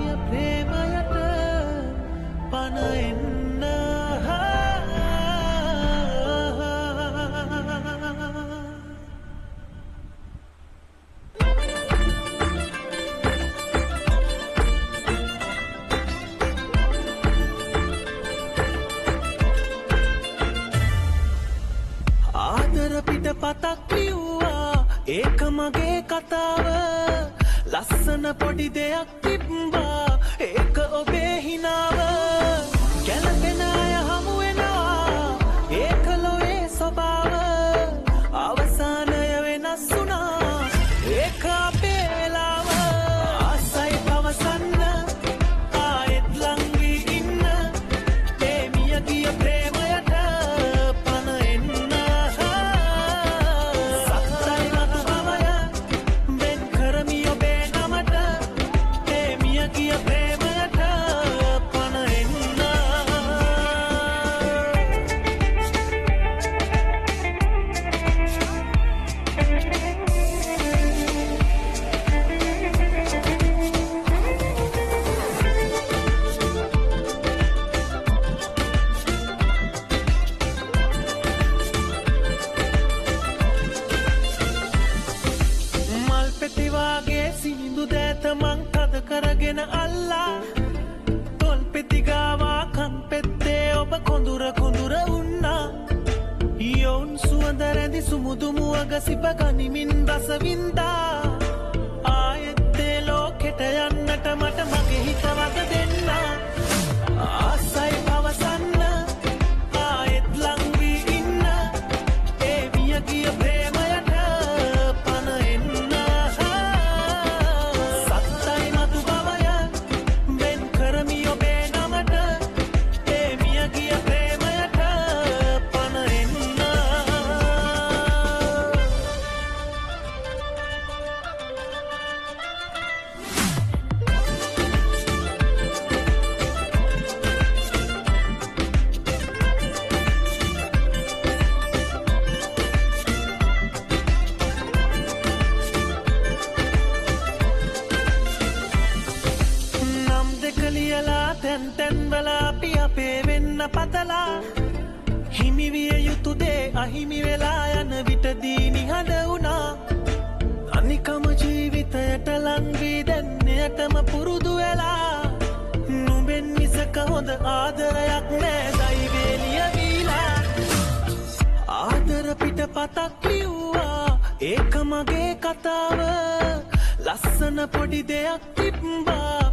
ගිය ප්‍රේමයට පණ එන්න ආදර පිට පතක් ලිව්වා ඒක මගේ කතාව ලස්සන පොඩි දෙයක් තිබ්බා ඒක ඔබේ හිනාව ගැලපෙන අය හමු වෙනවා ඒක ලොවේ ස්වභාව අවසානය වෙනස් වුණා ඒක අපේ වෙලාව ආසයි පවසන්න ආයෙත් ලං වී ඉන්න ඒ මිය ගිය ප්‍රේමයට පණ එන්න සත්තයි මතු බවය වෙන් කරමි ඔබේ නමට ඒ මිය ගිය ප්‍රේමයට පණ එන්න මල් පෙති වාගේ සිනිඳු දෑත මං තද කරගෙන අල්ලා තොල් පෙති ගාවා කන් පෙත්තේ ඔබ කොඳුර කොඳුර උන්නා යොවුන් සුවඳ රැඳි සුමුදු මුවග සිප ගනිමින් රස වින්දා ආයෙත් ඒ ලෝකෙට යන්නට මට මගේ හිත වග දෙන්න ආසයි පවසන්න ආයෙත් ලං වී ඉන්න ඒ මිය ගිය ප්‍රේමයට පණ එන්න සත්තයි මතු බවය වෙන් කරමි ඔබේ නමට ඒ මිය ගිය ප්‍රේමයට පණ එන්න නම් දෙක ලියලා තැන් තැන් වල අපි අපේ වෙන්න පතලා හිමි විය යුතු දේ අහිමි වෙලා යන විටදී නිහඬ වුණා අනිකම ජීවිතයට ලං වී දැන් එයටම පුරුදු වෙලා නුඹෙන් මිසක හොඳ ආදරයක් නෑ දෛවේ ලියවිලා ආදර පිට පතක් ලිව්වා ඒක මගේ කතාව ලස්සන පොඩි දෙයක් තිබ්බා